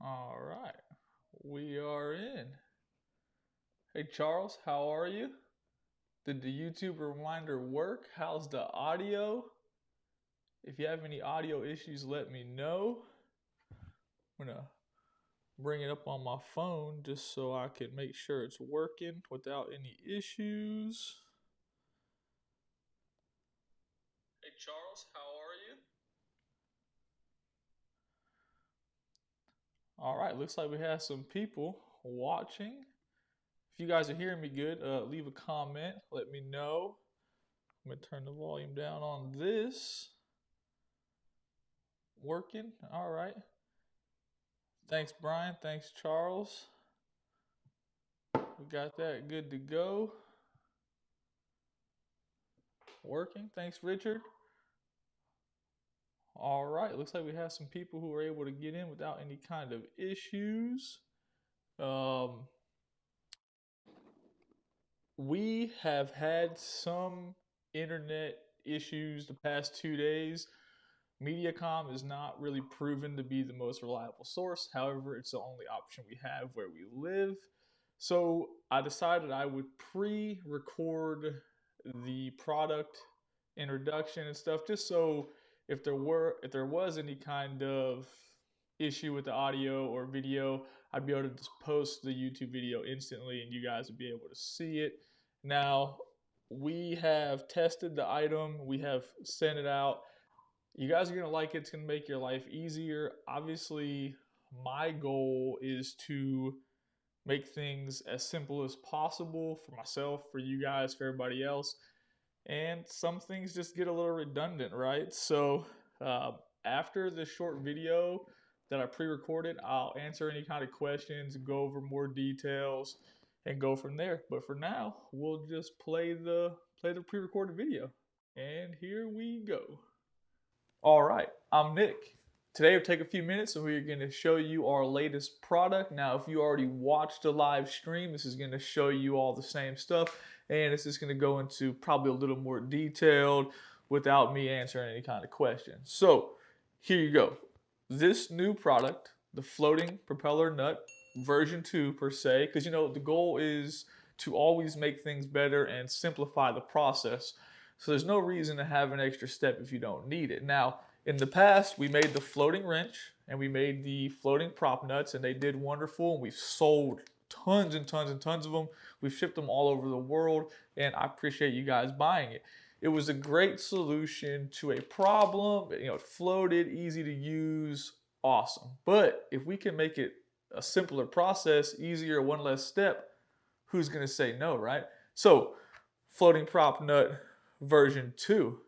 All right, we are in. Hey Charles, how are you? Did the YouTube reminder work? How's the audio? If you have any audio issues, let me know. I'm gonna bring it up on my phone just so I can make sure it's working without any issues. Hey Charles, how are you? All right, looks like we have some people watching. If you guys are hearing me good, leave a comment. Let me know. I'm gonna turn the volume down on this. Working. All right. Thanks, Brian. Thanks, Charles. We got that good to go. Working. Thanks, Richard. All right. Looks like we have some people who are able to get in without any kind of issues. Um, we have had some internet issues the past 2 days. Mediacom is not really proven to be the most reliable source. However, it's the only option we have where we live. So I decided I would pre-record the product introduction and stuff, just so if there was any kind of issue with the audio or video, I'd be able to just post the YouTube video instantly and you guys would be able to see it. Now, we have tested the item, we have sent it out. You guys are going to like it. It's going to make your life easier. Obviously, my goal is to make things as simple as possible for myself, for you guys, for everybody else. And some things just get a little redundant, right? So, uh, after this short video that I pre recorded, I'll answer any kind of questions, go over more details, and go from there. But for now, we'll just play the pre recorded video. And here we go. All right, I'm Nick. Today we'll take a few minutes and we're going to show you our latest product. Now, if you already watched the live stream, this is going to show you all the same stuff, and this is going to go into probably a little more detailed without me answering any kind of questions. So, here you go. This new product, the floating propeller nut version 2 per se, because the goal is to always make things better and simplify the process. So there's no reason to have an extra step if you don't need it. Now, in the past, we made the floating wrench and we made the floating prop nuts, and they did wonderful. And we've sold tons and tons and tons of them. We've shipped them all over the world, and I appreciate you guys buying it. It was a great solution to a problem. It floated, easy to use, awesome. But if we can make it a simpler process, easier, one less step, who's going to say no, right? So, floating prop nut version 2.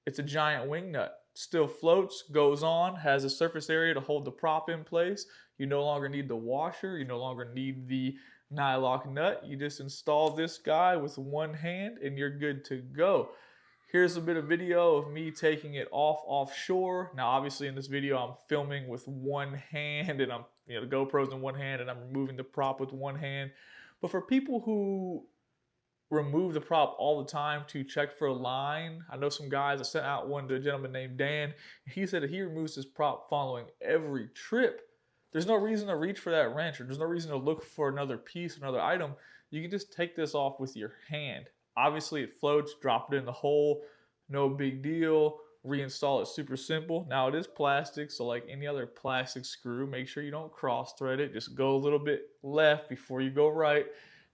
It's a giant wing nut. Still floats, goes on, has a surface area to hold the prop in place. You no longer need the washer. You no longer need the nylock nut. You just install this guy with one hand and you're good to go. Here's a bit of video of me taking it offshore. Now, obviously in this video, I'm filming with one hand and the GoPro's in one hand and I'm removing the prop with one hand. But for people who remove the prop all the time to check for a line. I know some guys, I sent out one to a gentleman named Dan. He said that he removes his prop following every trip. There's no reason to reach for that wrench, or there's no reason to look for another piece, another item. You can just take this off with your hand. Obviously it floats, drop it in the hole, no big deal. Reinstall it super simple. Now it is plastic, so like any other plastic screw, make sure you don't cross thread it. Just go a little bit left before you go right.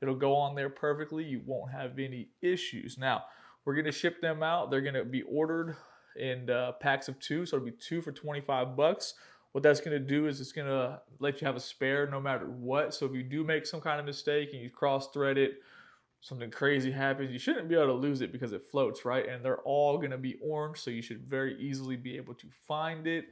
It'll go on there perfectly. You won't have any issues. Now, we're going to ship them out. They're going to be ordered in packs of 2, so it'll be 2 for 25 bucks. What that's going to do is it's going to let you have a spare no matter what. So if you do make some kind of mistake and you cross thread it, something crazy happens, you shouldn't be able to lose it because it floats, right? And they're all going to be orange, so you should very easily be able to find it.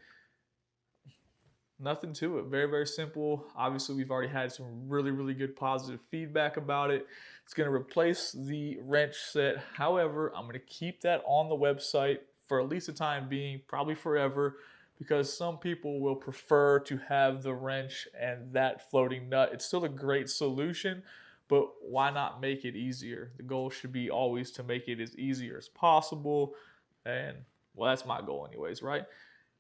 Nothing to it. Very, very simple. Obviously, we've already had some really, really good positive feedback about it. It's going to replace the wrench set. However, I'm going to keep that on the website for at least the time being, probably forever, because some people will prefer to have the wrench and that floating nut. It's still a great solution, but why not make it easier? The goal should be always to make it as easier as possible. And, well, that's my goal anyways, right?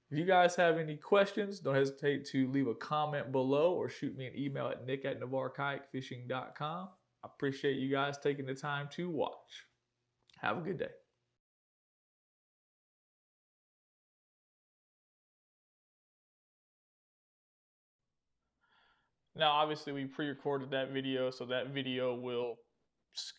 If you guys have any questions, don't hesitate to leave a comment below or shoot me an email at nick@navarrekayakfishing.com. I appreciate you guys taking the time to watch. Have a good day. Now, obviously, we pre-recorded that video, so that video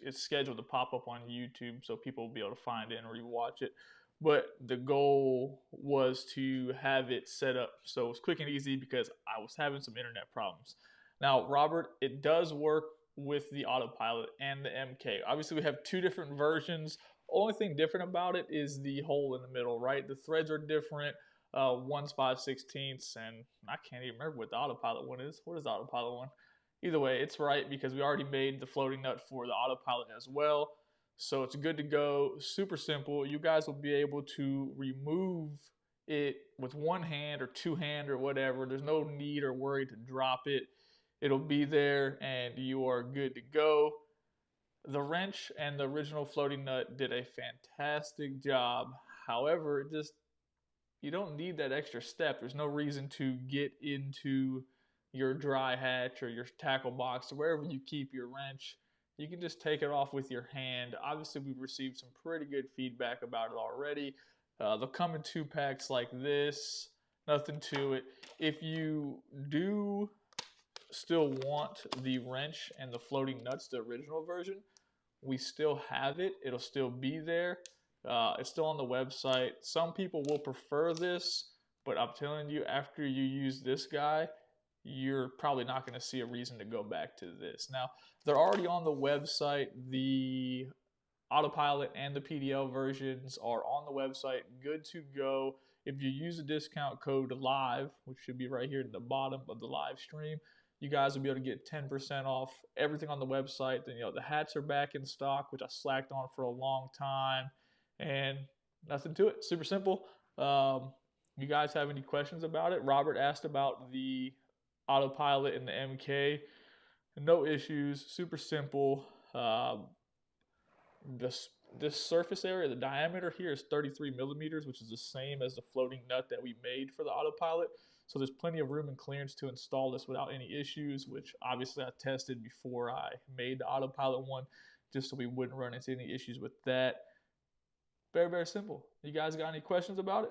it's scheduled to pop up on YouTube, so people will be able to find it and rewatch it. But the goal was to have it set up so it was quick and easy because I was having some internet problems. Now, Robert, it does work with the autopilot and the MK. Obviously, we have two different versions. Only thing different about it is the hole in the middle, right? The threads are different. One's 5/16, and I can't even remember what the autopilot one is. What is the autopilot one? Either way, it's right because we already made the floating nut for the autopilot as well. So it's good to go. Super simple. You guys will be able to remove it with one hand or two hand or whatever. There's no need or worry to drop it. It'll be there and you are good to go. The wrench and the original floating nut did a fantastic job. However, it just you don't need that extra step. There's no reason to get into your dry hatch or your tackle box or wherever you keep your wrench. You can just take it off with your hand. Obviously, we've received some pretty good feedback about it already. They'll come in 2-packs like this, nothing to it. If you do still want the wrench and the floating nuts, the original version, we still have it. It'll still be there. It's still on the website. Some people will prefer this, but I'm telling you, after you use this guy, you're probably not going to see a reason to go back to this. Now, they're already on the website. The autopilot and the PDL versions are on the website, good to go. If you use the discount code LIVE, which should be right here at the bottom of the live stream, you guys will be able to get 10% off everything on the website. Then, the hats are back in stock, which I slacked on for a long time, and nothing to it. Super simple. You guys have any questions about it? Robert asked about the autopilot and the MK. No issues. Super simple. This surface area, the diameter here is 33 millimeters, which is the same as the floating nut that we made for the autopilot. So there's plenty of room and clearance to install this without any issues, which obviously I tested before I made the autopilot one, just so we wouldn't run into any issues with that. Very, very simple. You guys got any questions about it?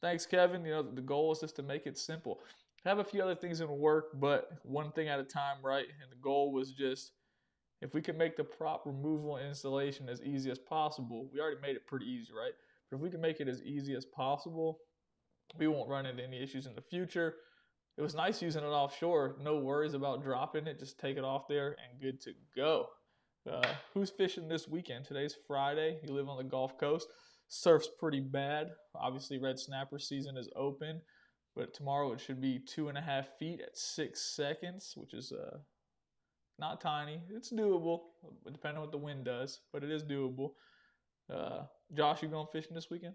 Thanks, Kevin. The goal is just to make it simple. I have a few other things in work, but one thing at a time, right? And the goal was just if we can make the prop removal and installation as easy as possible. We already made it pretty easy, right? But if we can make it as easy as possible, we won't run into any issues in the future. It was nice using it offshore. No worries about dropping it. Just take it off there and good to go. Who's fishing this weekend? Today's Friday. You live on the Gulf Coast. Surf's pretty bad. Obviously, red snapper season is open. But tomorrow it should be 2.5 feet at 6 seconds, which is not tiny. It's doable, depending on what the wind does, but it is doable. Josh, you going fishing this weekend?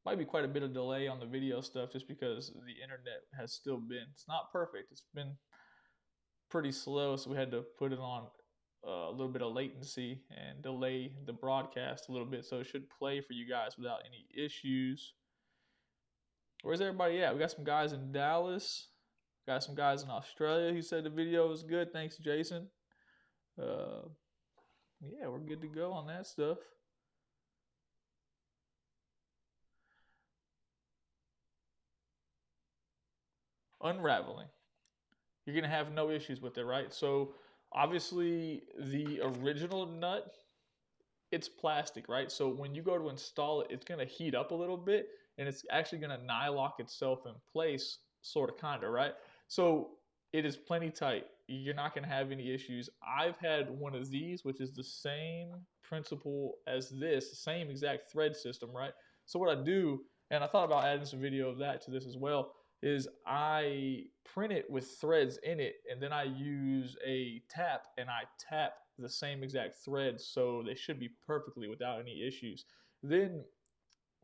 Might be quite a bit of delay on the video stuff just because the internet has still been, it's not perfect. It's been pretty slow, so we had to put it on a little bit of latency and delay the broadcast a little bit so it should play for you guys without any issues. Where's everybody at? We got some guys in Dallas. Got some guys in Australia who said the video was good. Thanks, Jason. Yeah, we're good to go on that stuff. Unraveling. You're going to have no issues with it, right? So, obviously, the original nut, it's plastic, right? So, when you go to install it, it's going to heat up a little bit, and it's actually going to nylock itself in place, sort of, kind of, right? So, it is plenty tight. You're not going to have any issues. I've had one of these, which is the same principle as this, same exact thread system, right? So what I do, and I thought about adding some video of that to this as well, is I print it with threads in it, and then I use a tap, and I tap the same exact threads, so they should be perfectly without any issues. Then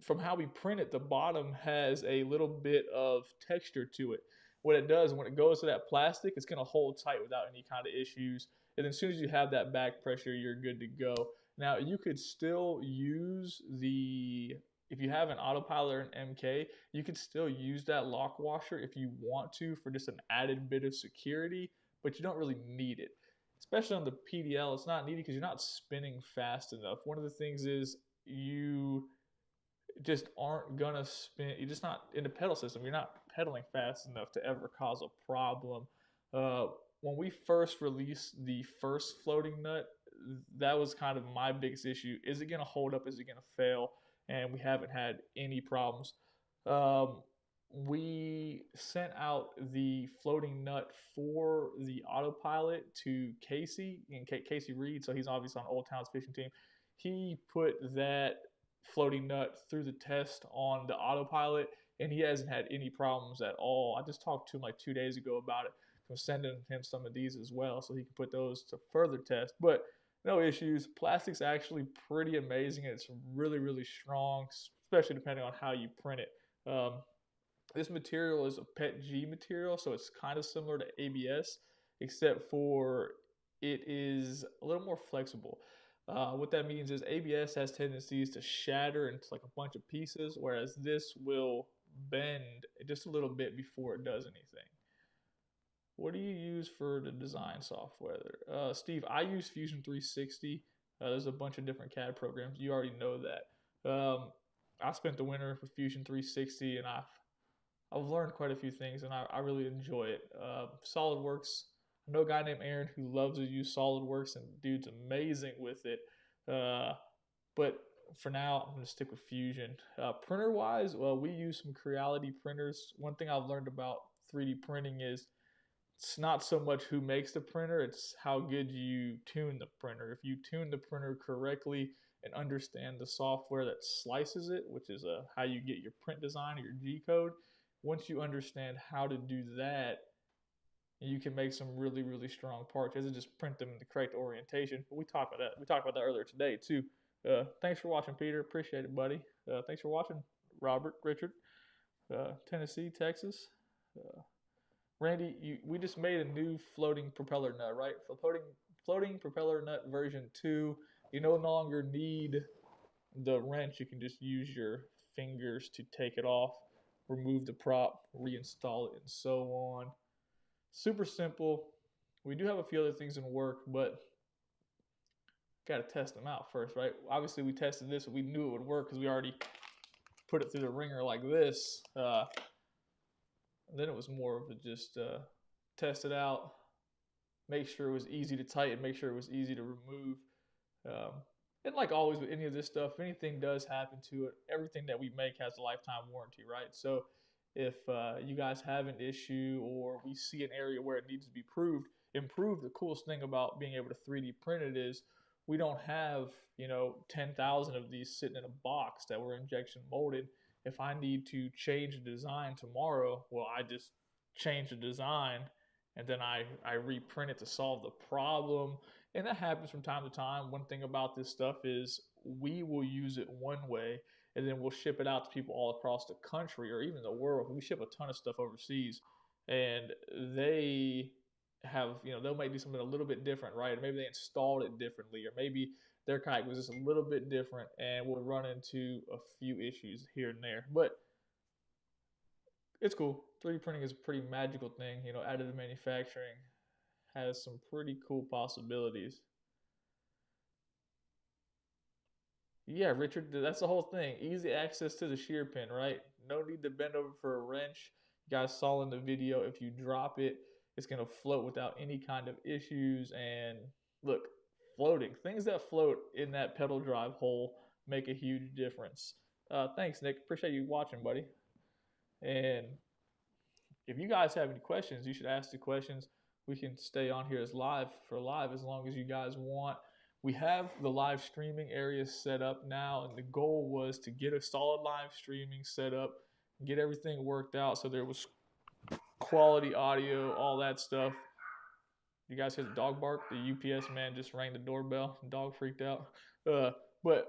from how we print it, the bottom has a little bit of texture to it. What it does, when it goes to that plastic, it's going to hold tight without any kind of issues. And as soon as you have that back pressure, you're good to go. Now you could still use the, if you have an autopilot or an MK, you could still use that lock washer if you want to for just an added bit of security, but you don't really need it. Especially on the PDL, it's not needed because you're not spinning fast enough. One of the things is you just aren't gonna spin. You're just not in the pedal system. You're not pedaling fast enough to ever cause a problem. Uh, when we first released the first floating nut, that was kind of my biggest issue. Is it gonna hold up? Is it gonna fail? And we haven't had any problems. Um, we sent out the floating nut for the autopilot to Casey and Casey Reed, so he's obviously on Old Town's fishing team. He put that floating nut through the test on the autopilot, and he hasn't had any problems at all. I just talked to him like 2 days ago about it. I'm sending him some of these as well so he can put those to further test. But no issues. Plastic's actually pretty amazing, and it's really, really strong, especially depending on how you print it. This material is a PETG material, so it's kind of similar to ABS, except for it is a little more flexible. What that means is ABS has tendencies to shatter into like a bunch of pieces, whereas this will bend just a little bit before it does anything. What do you use for the design software? Steve, I use Fusion 360. There's a bunch of different CAD programs. You already know that. I spent the winter with Fusion 360, and I've learned quite a few things, and I really enjoy it. SolidWorks, I know a guy named Aaron who loves to use SolidWorks, and dude's amazing with it. Uh, but for now, I'm going to stick with Fusion. Printer-wise, well, we use some Creality printers. One thing I've learned about 3D printing is it's not so much who makes the printer, it's how good you tune the printer. If you tune the printer correctly and understand the software that slices it, which is how you get your print design or your G code, once you understand how to do that, you can make some really, really strong parts. It doesn't just print them in the correct orientation. But we talked about that. We talked about that earlier today too. Thanks for watching, Peter. Appreciate it, buddy. Thanks for watching, Robert, Richard, Tennessee, Texas. Randy, we just made a new floating propeller nut, right? For floating propeller nut version 2, you no longer need the wrench. You can just use your fingers to take it off, remove the prop, reinstall it, and so on. Super simple. We do have a few other things in work, but got to test them out first, right? Obviously, we tested this, we knew it would work because we already put it through the ringer like this. Then it was more of a just test it out, make sure it was easy to tighten, make sure it was easy to remove. Um, and like always with any of this stuff, if anything does happen to it, everything that we make has a lifetime warranty, right? So if you guys have an issue or we see an area where it needs to be improved, the coolest thing about being able to 3D print it is we don't have, 10,000 of these sitting in a box that were injection molded. If I need to change the design tomorrow, well, I just change the design and then I reprint it to solve the problem. And that happens from time to time. One thing about this stuff is we will use it one way and then we'll ship it out to people all across the country or even the world. We ship a ton of stuff overseas and they have, they'll maybe do something a little bit different, right? Or maybe they installed it differently, or maybe their kayak was just a little bit different and we'll run into a few issues here and there. But it's cool. 3D printing is a pretty magical thing. Additive manufacturing has some pretty cool possibilities. Yeah, Richard, that's the whole thing. Easy access to the shear pin, right? No need to bend over for a wrench. You guys saw in the video, if you drop it, it's going to float without any kind of issues. And look, floating. Things that float in that pedal drive hole make a huge difference. Thanks, Nick. Appreciate you watching, buddy. And if you guys have any questions, you should ask the questions. We can stay on here as live as long as you guys want. We have the live streaming area set up now, and the goal was to get a solid live streaming set up, get everything worked out so there was quality audio, all that stuff. You guys hear the dog bark? The UPS man just rang the doorbell. The dog freaked out. But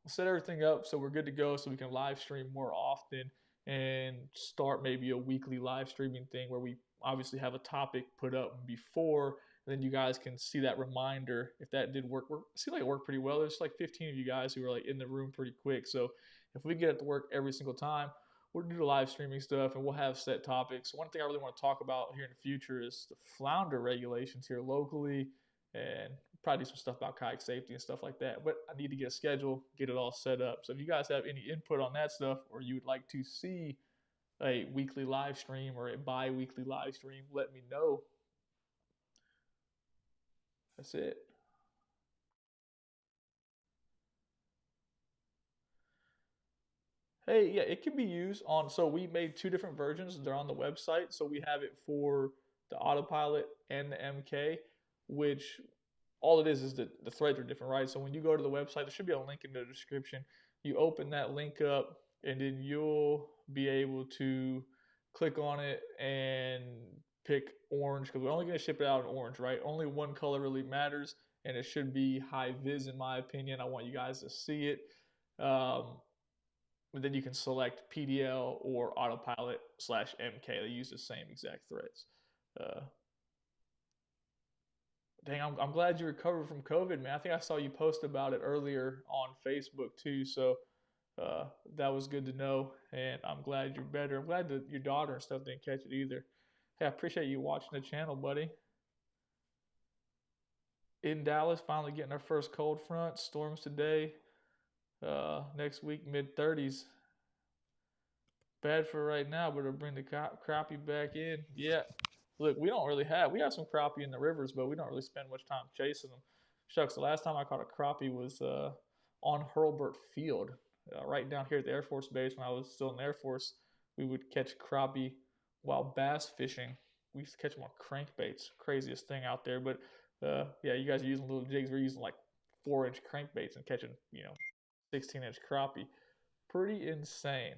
set everything up so we're good to go so we can live stream more often and start maybe a weekly live streaming thing where we obviously have a topic put up before And then you guys can see that reminder if that did work. It seemed like it worked pretty well. There's like 15 of you guys who were like in the room pretty quick. So if we get it to work every single time, we'll do the live streaming stuff and we'll have set topics. One thing I really want to talk about here in the future is the flounder regulations here locally, and probably do some stuff about kayak safety and stuff like that. But I need to get a schedule, get it all set up. So if you guys have any input on that stuff, or you would like to see a weekly live stream or a bi-weekly live stream, let me know. That's it. Hey, yeah, it can be used on. So we made two different versions. They're on the website. So we have it for the autopilot and the MK, which all it is the threads are different, right? So when you go to the website, there should be a link in the description. You open that link up, and then you'll be able to click on it and pick orange, because we're only going to ship it out in orange, right? Only one color really matters, and it should be high vis, in my opinion. I want you guys to see it. Um, and then you can select PDL or autopilot slash MK. They use the same exact threads. Uh, Dang, I'm glad you recovered from COVID, man. I think I saw you post about it earlier on Facebook too. So uh, that was good to know, and I'm glad you're better. I'm glad that your daughter and stuff didn't catch it either. Hey, I appreciate you watching the channel, buddy. In Dallas, finally getting our first cold front. Storms today. Next week, mid 30s. Bad for right now, but it'll bring the crappie back in. Yeah. Look, we have some crappie in the rivers, but we don't really spend much time chasing them. Shucks, the last time I caught a crappie was on Hurlburt Field, right down here at the Air Force Base when I was still in the Air Force. We would catch crappie while bass fishing. We used to catch them on crankbaits. Craziest thing out there. But yeah, you guys are using little jigs. We're using like 4-inch crankbaits and catching, 16-inch crappie. Pretty insane.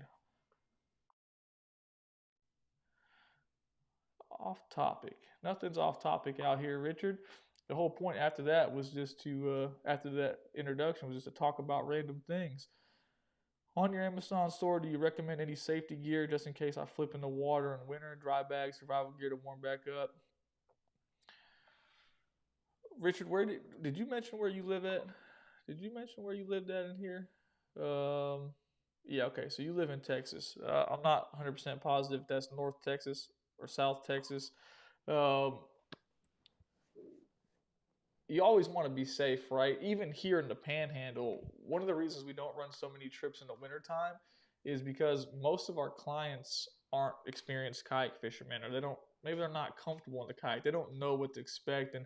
Off topic. Nothing's off topic out here, Richard. The whole point after that was just to, after that introduction, was just to talk about random things. On your Amazon store, do you recommend any safety gear just in case I flip in the water in winter? Dry bag, survival gear to warm back up. Richard, where did you mention where you live at? Did you mention where you lived at in here? Um, yeah, okay. So you live in Texas. I'm not 100% positive if that's North Texas or South Texas. Um, you always want to be safe, right? Even here in the Panhandle, one of the reasons we don't run so many trips in the wintertime is because most of our clients aren't experienced kayak fishermen, or maybe they're not comfortable in the kayak. They don't know what to expect. And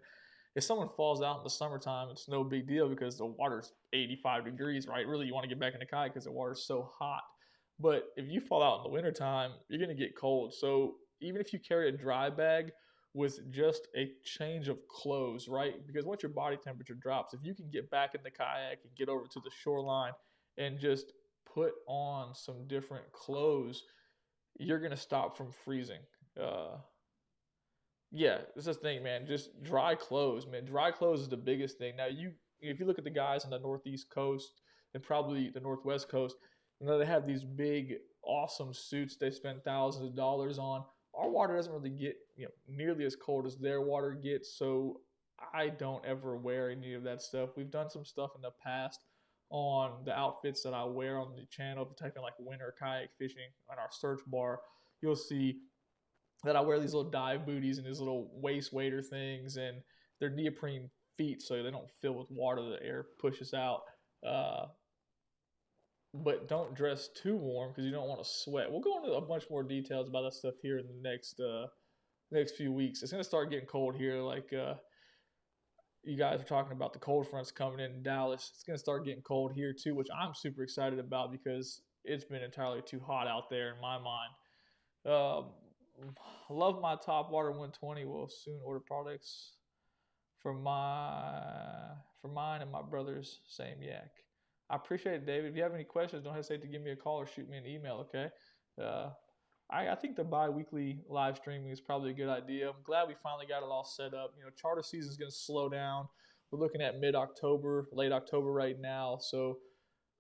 if someone falls out in the summertime, it's no big deal because the water's 85 degrees, right? Really, you want to get back in the kayak because the water's so hot. But if you fall out in the wintertime, you're going to get cold. So even if you carry a dry bag with just a change of clothes, right? Because once your body temperature drops, if you can get back in the kayak and get over to the shoreline and just put on some different clothes, you're going to stop from freezing. Uh, yeah, it's the thing, man. Just dry clothes, man. Dry clothes is the biggest thing. Now, if you look at the guys on the Northeast coast and probably the Northwest coast, they have these big, awesome suits they spend thousands of dollars on. Our water doesn't really get nearly as cold as their water gets, so I don't ever wear any of that stuff. We've done some stuff in the past on the outfits that I wear on the channel. If you're typing like winter kayak fishing on our search bar, you'll see that I wear these little dive booties and these little waist waiter things, and they're neoprene feet so they don't fill with water. The air pushes out. Uh, but don't dress too warm because you don't want to sweat. We'll go into a bunch more details about that stuff here in the next few weeks. It's gonna start getting cold here, like you guys are talking about the cold fronts coming in Dallas. It's gonna start getting cold here too, which I'm super excited about because it's been entirely too hot out there in my mind. Um, love my top water 120. Will soon order products for mine and my brother's same yak. I appreciate it, David. If you have any questions, don't hesitate to give me a call or shoot me an email. Okay. Uh, I think the bi-weekly live streaming is probably a good idea. I'm glad we finally got it all set up. Charter season is going to slow down. We're looking at mid-October, late October right now. So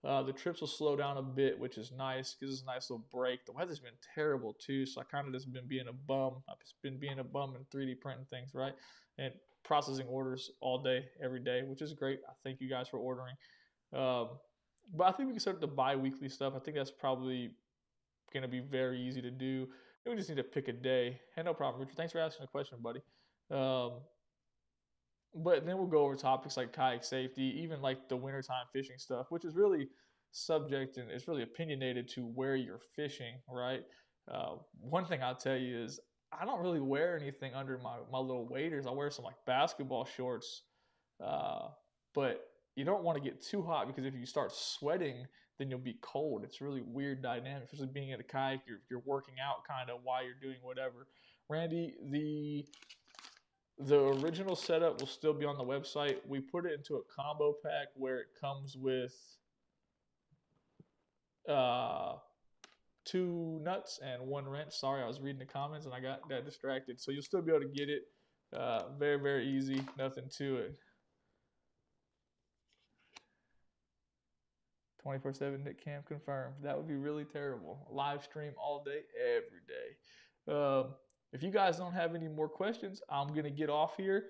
the trips will slow down a bit, which is nice. Gives us a nice little break. The weather's been terrible too, so I kind of just been being a bum. I've just been being a bum and 3D printing things, right? And processing orders all day, every day, which is great. I thank you guys for ordering. Um, but I think we can start the bi-weekly stuff. I think that's probably going to be very easy to do. We just need to pick a day. Hey, no problem, Richard. Thanks for asking the question, buddy. Um, but then we'll go over topics like kayak safety, even like the wintertime fishing stuff, which is really subject and it's really opinionated to where you're fishing, right? One thing I'll tell you is I don't really wear anything under my little waders. I wear some like basketball shorts, uh, but you don't want to get too hot because if you start sweating, then you'll be cold. It's really weird dynamic, especially being in a kayak. You're working out kind of while you're doing whatever. Randy, the original setup will still be on the website. We put it into a combo pack where it comes with uh, 2 nuts and 1 wrench. Sorry, I was reading the comments and I got that distracted. So you'll still be able to get it. Very, very easy. Nothing to it. 24/7 Nick Cam confirmed. That would be really terrible. Live stream all day, every day. If you guys don't have any more questions, I'm going to get off here.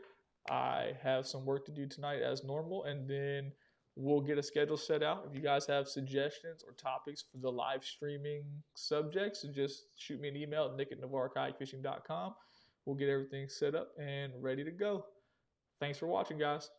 I have some work to do tonight as normal, and then we'll get a schedule set out. If you guys have suggestions or topics for the live streaming subjects, just shoot me an email at nick@navarrekayakfishing.com. We'll get everything set up and ready to go. Thanks for watching, guys.